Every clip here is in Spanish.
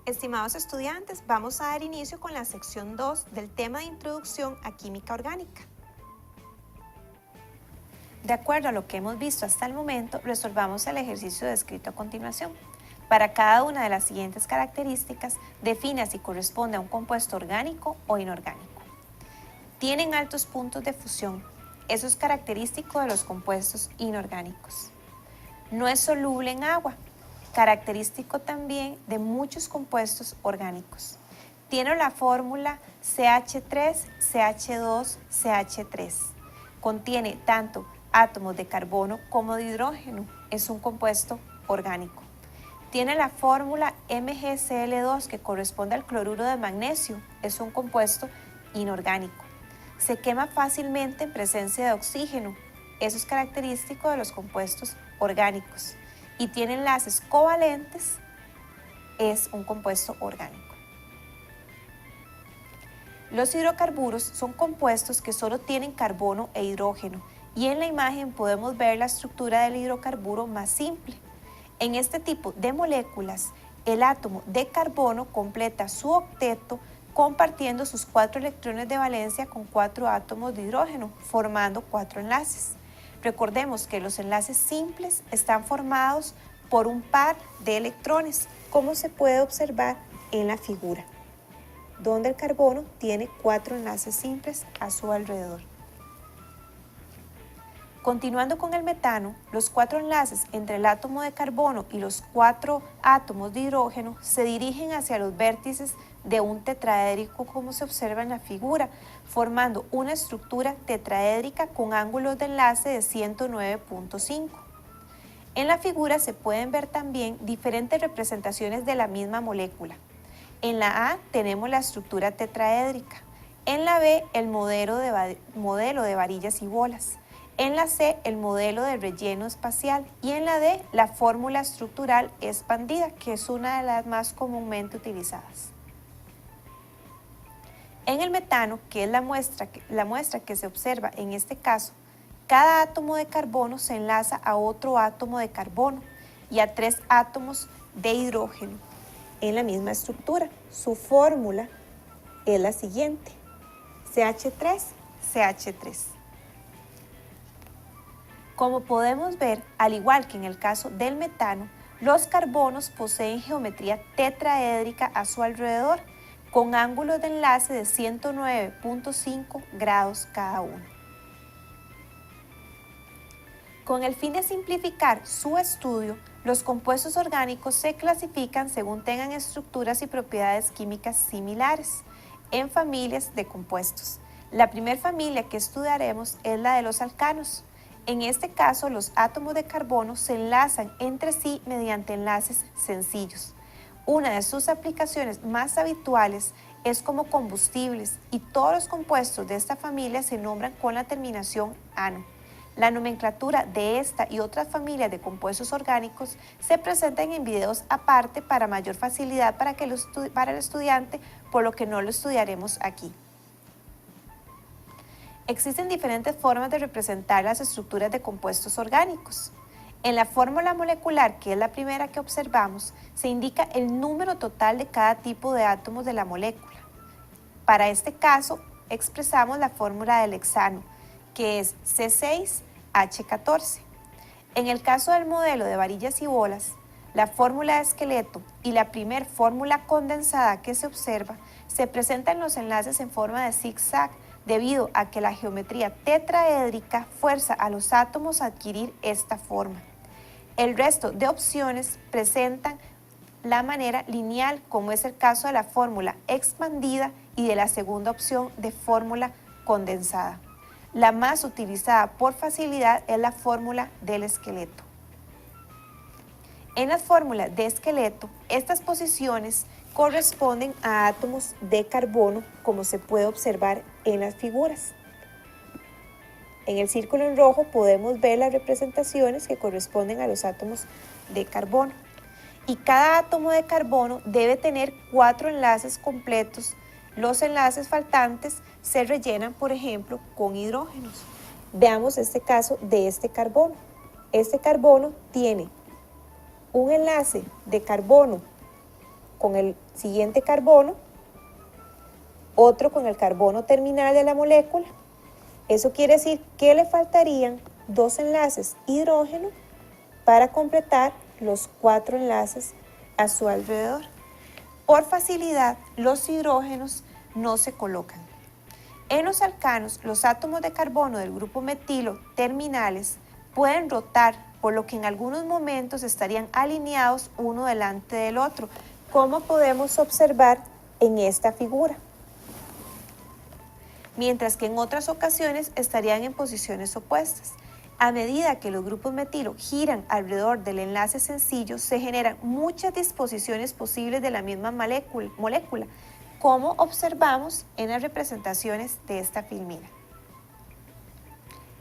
Estimados estudiantes, vamos a dar inicio con la sección 2 del tema de Introducción a Química Orgánica. De acuerdo a lo que hemos visto hasta el momento, resolvamos el ejercicio descrito a continuación. Para cada una de las siguientes características, defina si corresponde a un compuesto orgánico o inorgánico. Tienen altos puntos de fusión. Eso es característico de los compuestos inorgánicos. No es soluble en agua. Característico también de muchos compuestos orgánicos. Tiene la fórmula CH3, CH2, CH3. Contiene tanto átomos de carbono como de hidrógeno. Es un compuesto orgánico. Tiene la fórmula MgCl2 que corresponde al cloruro de magnesio. Es un compuesto inorgánico. Se quema fácilmente en presencia de oxígeno. Eso es característico de los compuestos orgánicos. Y tiene enlaces covalentes, es un compuesto orgánico. Los hidrocarburos son compuestos que solo tienen carbono e hidrógeno, y en la imagen podemos ver la estructura del hidrocarburo más simple. En este tipo de moléculas, el átomo de carbono completa su octeto compartiendo sus 4 electrones de valencia con 4 átomos de hidrógeno, formando 4 enlaces. Recordemos que los enlaces simples están formados por un par de electrones, como se puede observar en la figura, donde el carbono tiene 4 enlaces simples a su alrededor. Continuando con el metano, los 4 enlaces entre el átomo de carbono y los 4 átomos de hidrógeno se dirigen hacia los vértices de un tetraédrico, como se observa en la figura, formando una estructura tetraédrica con ángulos de enlace de 109.5. En la figura se pueden ver también diferentes representaciones de la misma molécula. En la A tenemos la estructura tetraédrica, en la B el modelo de varillas y bolas, en la C el modelo de relleno espacial y en la D la fórmula estructural expandida, que es una de las más comúnmente utilizadas. En el metano, que es la muestra que se observa en este caso, cada átomo de carbono se enlaza a otro átomo de carbono y a 3 átomos de hidrógeno en la misma estructura. Su fórmula es la siguiente: CH3, CH3. Como podemos ver, al igual que en el caso del metano, los carbonos poseen geometría tetraédrica a su alrededor, con ángulos de enlace de 109.5 grados cada uno. Con el fin de simplificar su estudio, los compuestos orgánicos se clasifican según tengan estructuras y propiedades químicas similares en familias de compuestos. La primera familia que estudiaremos es la de los alcanos. En este caso, los átomos de carbono se enlazan entre sí mediante enlaces sencillos. Una de sus aplicaciones más habituales es como combustibles y todos los compuestos de esta familia se nombran con la terminación ano. La nomenclatura de esta y otras familias de compuestos orgánicos se presentan en videos aparte para mayor facilidad para el estudiante, por lo que no lo estudiaremos aquí. Existen diferentes formas de representar las estructuras de compuestos orgánicos. En la fórmula molecular, que es la primera que observamos, se indica el número total de cada tipo de átomos de la molécula. Para este caso, expresamos la fórmula del hexano, que es C6H14. En el caso del modelo de varillas y bolas, la fórmula de esqueleto y la primer fórmula condensada que se observa se presentan los enlaces en forma de zigzag, debido a que la geometría tetraédrica fuerza a los átomos a adquirir esta forma. El resto de opciones presentan la manera lineal, como es el caso de la fórmula expandida y de la segunda opción de fórmula condensada. La más utilizada por facilidad es la fórmula del esqueleto. En las fórmulas de esqueleto, estas posiciones corresponden a átomos de carbono, como se puede observar en las figuras. En el círculo en rojo podemos ver las representaciones que corresponden a los átomos de carbono. Y cada átomo de carbono debe tener 4 enlaces completos. Los enlaces faltantes se rellenan, por ejemplo, con hidrógenos. Veamos este caso de este carbono. Este carbono tiene un enlace de carbono con el siguiente carbono, otro con el carbono terminal de la molécula. Eso quiere decir que le faltarían 2 enlaces hidrógeno para completar los 4 enlaces a su alrededor. Por facilidad, los hidrógenos no se colocan. En los alcanos, los átomos de carbono del grupo metilo terminales pueden rotar, por lo que en algunos momentos estarían alineados uno delante del otro, como podemos observar en esta figura, mientras que en otras ocasiones estarían en posiciones opuestas. A medida que los grupos metilo giran alrededor del enlace sencillo, se generan muchas disposiciones posibles de la misma molécula, como observamos en las representaciones de esta filmina.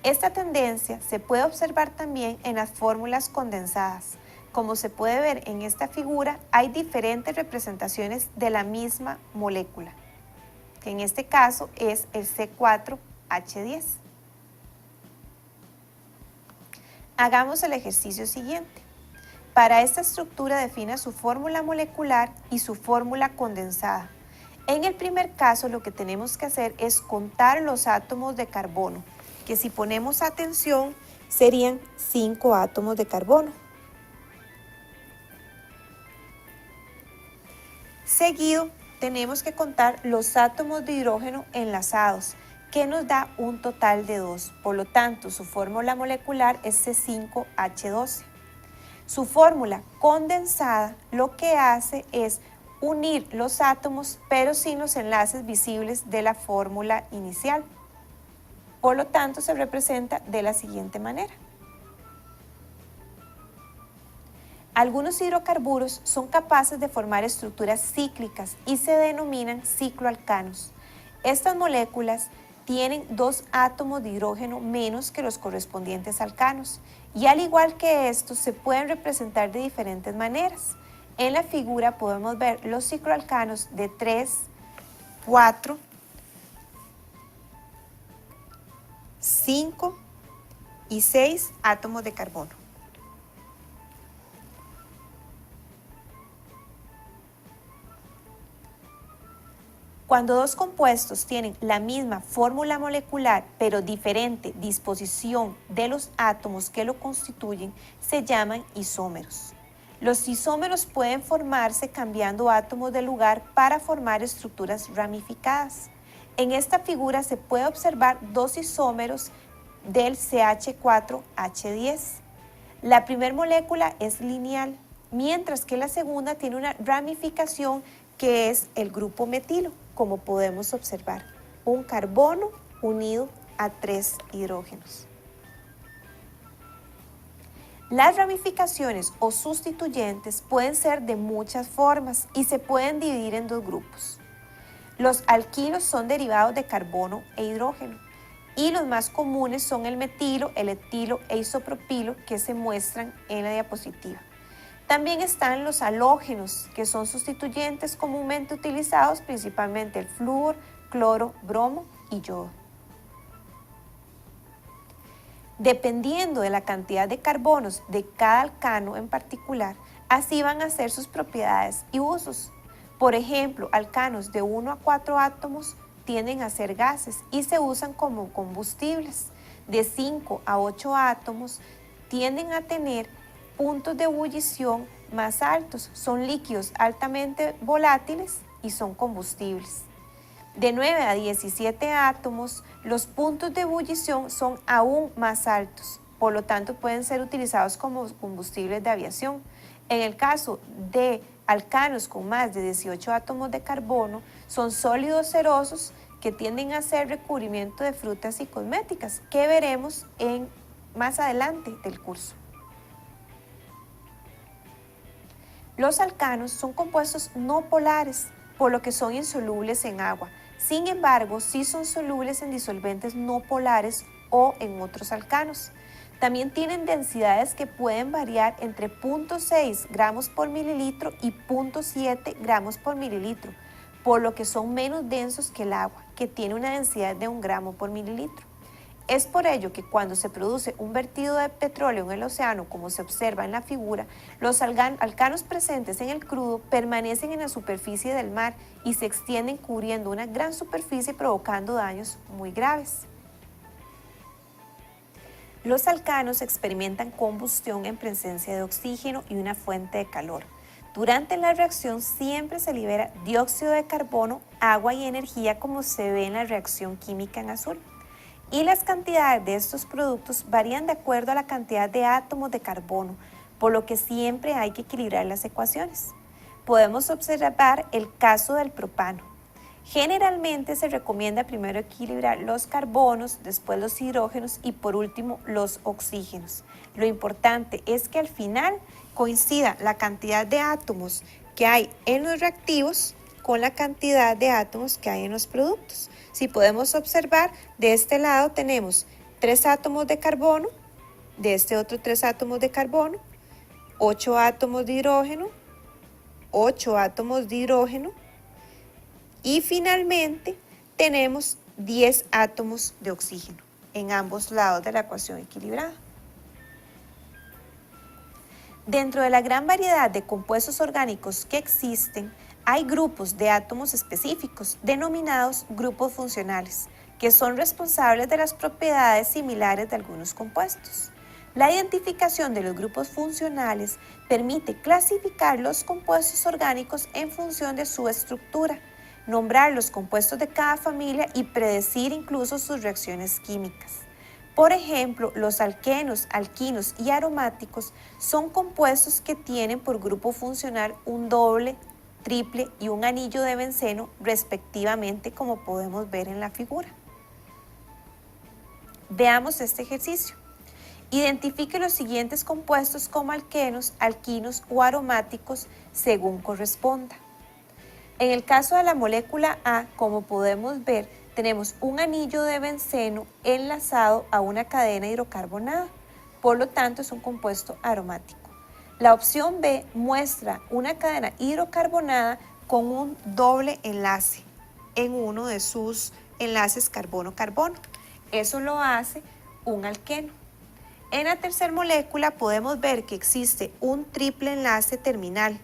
Esta tendencia se puede observar también en las fórmulas condensadas. Como se puede ver en esta figura, hay diferentes representaciones de la misma molécula, que en este caso es el C4H10. Hagamos el ejercicio siguiente. Para esta estructura defina su fórmula molecular y su fórmula condensada. En el primer caso lo que tenemos que hacer es contar los átomos de carbono, que si ponemos atención serían 5 átomos de carbono. Seguido tenemos que contar los átomos de hidrógeno enlazados, que nos da un total de 2. Por lo tanto, su fórmula molecular es C5H12. Su fórmula condensada lo que hace es unir los átomos, pero sin los enlaces visibles de la fórmula inicial. Por lo tanto, se representa de la siguiente manera. Algunos hidrocarburos son capaces de formar estructuras cíclicas y se denominan cicloalcanos. Estas moléculas tienen 2 átomos de hidrógeno menos que los correspondientes alcanos, y al igual que estos se pueden representar de diferentes maneras. En la figura podemos ver los cicloalcanos de 3, 4, 5 y 6 átomos de carbono. Cuando dos compuestos tienen la misma fórmula molecular pero diferente disposición de los átomos que lo constituyen, se llaman isómeros. Los isómeros pueden formarse cambiando átomos de lugar para formar estructuras ramificadas. En esta figura se puede observar 2 isómeros del CH4H10. La primera molécula es lineal, mientras que la segunda tiene una ramificación que es el grupo metilo, como podemos observar, un carbono unido a 3 hidrógenos. Las ramificaciones o sustituyentes pueden ser de muchas formas y se pueden dividir en 2 grupos. Los alquilos son derivados de carbono e hidrógeno, y los más comunes son el metilo, el etilo e isopropilo, que se muestran en la diapositiva. También están los halógenos, que son sustituyentes comúnmente utilizados, principalmente el flúor, cloro, bromo y yodo. Dependiendo de la cantidad de carbonos de cada alcano en particular, así van a ser sus propiedades y usos. Por ejemplo, alcanos de 1 a 4 átomos tienden a ser gases y se usan como combustibles. De 5 a 8 átomos tienden a tener puntos de ebullición más altos, son líquidos altamente volátiles y son combustibles. De 9 a 17 átomos, los puntos de ebullición son aún más altos, por lo tanto pueden ser utilizados como combustibles de aviación. En el caso de alcanos con más de 18 átomos de carbono, son sólidos cerosos que tienden a ser recubrimiento de frutas y cosméticas, que veremos más adelante del curso. Los alcanos son compuestos no polares, por lo que son insolubles en agua. Sin embargo, sí son solubles en disolventes no polares o en otros alcanos. También tienen densidades que pueden variar entre 0.6 gramos por mililitro y 0.7 gramos por mililitro, por lo que son menos densos que el agua, que tiene una densidad de 1 gramo por mililitro. Es por ello que cuando se produce un vertido de petróleo en el océano, como se observa en la figura, los alcanos presentes en el crudo permanecen en la superficie del mar y se extienden cubriendo una gran superficie provocando daños muy graves. Los alcanos experimentan combustión en presencia de oxígeno y una fuente de calor. Durante la reacción siempre se libera dióxido de carbono, agua y energía como se ve en la reacción química en azul. Y las cantidades de estos productos varían de acuerdo a la cantidad de átomos de carbono, por lo que siempre hay que equilibrar las ecuaciones. Podemos observar el caso del propano. Generalmente se recomienda primero equilibrar los carbonos, después los hidrógenos y por último los oxígenos. Lo importante es que al final coincida la cantidad de átomos que hay en los reactivos con la cantidad de átomos que hay en los productos. Si podemos observar, de este lado tenemos 3 átomos de carbono, de este otro 3 átomos de carbono, 8 átomos de hidrógeno, 8 átomos de hidrógeno y finalmente tenemos 10 átomos de oxígeno en ambos lados de la ecuación equilibrada. Dentro de la gran variedad de compuestos orgánicos que existen, hay grupos de átomos específicos denominados grupos funcionales, que son responsables de las propiedades similares de algunos compuestos. La identificación de los grupos funcionales permite clasificar los compuestos orgánicos en función de su estructura, nombrar los compuestos de cada familia y predecir incluso sus reacciones químicas. Por ejemplo, los alquenos, alquinos y aromáticos son compuestos que tienen por grupo funcional un doble, triple y un anillo de benceno respectivamente, como podemos ver en la figura. Veamos este ejercicio. Identifique los siguientes compuestos como alquenos, alquinos o aromáticos según corresponda. En el caso de la molécula A, como podemos ver, tenemos un anillo de benceno enlazado a una cadena hidrocarbonada, por lo tanto es un compuesto aromático. La opción B muestra una cadena hidrocarbonada con un doble enlace en uno de sus enlaces carbono-carbono. Eso lo hace un alqueno. En la tercera molécula podemos ver que existe un triple enlace terminal,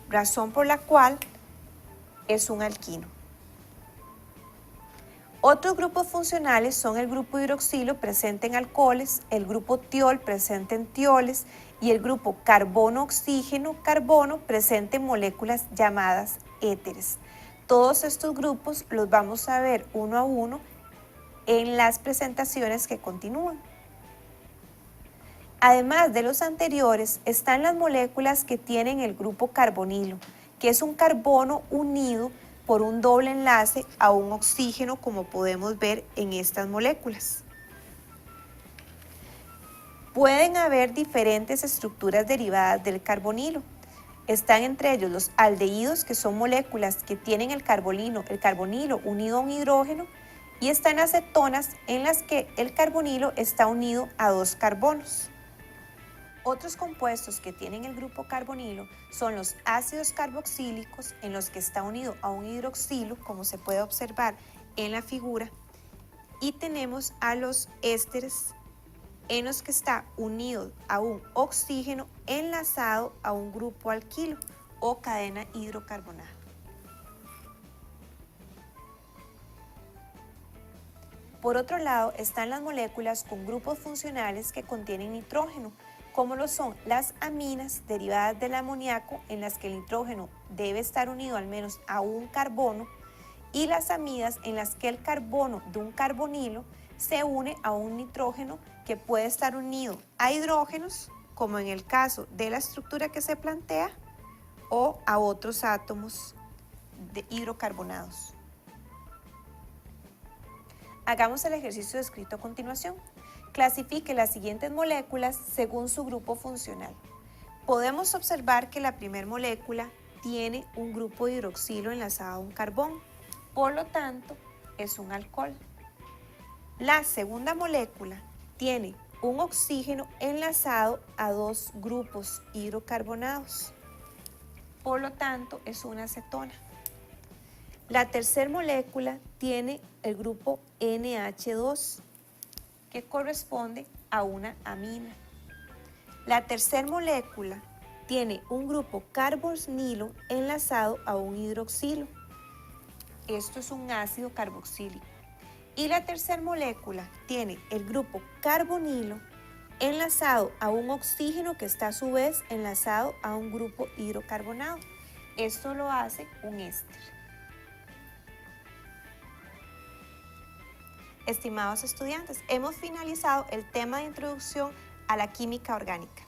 razón por la cual es un alquino. Otros grupos funcionales son el grupo hidroxilo presente en alcoholes, el grupo tiol presente en tioles y el grupo carbono-oxígeno-carbono presente en moléculas llamadas éteres. Todos estos grupos los vamos a ver uno a uno en las presentaciones que continúan. Además de los anteriores, están las moléculas que tienen el grupo carbonilo, que es un carbono unido por un doble enlace a un oxígeno, como podemos ver en estas moléculas. Pueden haber diferentes estructuras derivadas del carbonilo. Están entre ellos los aldehídos, que son moléculas que tienen el carbonilo unido a un hidrógeno, y están las cetonas, en las que el carbonilo está unido a 2 carbonos. Otros compuestos que tienen el grupo carbonilo son los ácidos carboxílicos, en los que está unido a un hidroxilo, como se puede observar en la figura, y tenemos a los ésteres, en los que está unido a un oxígeno enlazado a un grupo alquilo o cadena hidrocarbonada. Por otro lado, están las moléculas con grupos funcionales que contienen nitrógeno, como lo son las aminas derivadas del amoníaco, en las que el nitrógeno debe estar unido al menos a un carbono, y las amidas, en las que el carbono de un carbonilo se une a un nitrógeno que puede estar unido a hidrógenos, como en el caso de la estructura que se plantea, o a otros átomos de hidrocarbonados. Hagamos el ejercicio descrito a continuación. Clasifique las siguientes moléculas según su grupo funcional. Podemos observar que la primera molécula tiene un grupo de hidroxilo enlazado a un carbón, por lo tanto es un alcohol. La segunda molécula tiene un oxígeno enlazado a 2 grupos hidrocarbonados, por lo tanto es una acetona. La tercera molécula tiene el grupo NH2 que corresponde a una amina. La tercera molécula tiene un grupo carbonilo enlazado a un hidroxilo. Esto es un ácido carboxílico. Y la tercera molécula tiene el grupo carbonilo enlazado a un oxígeno que está a su vez enlazado a un grupo hidrocarbonado. Esto lo hace un éster. Estimados estudiantes, hemos finalizado el tema de introducción a la química orgánica.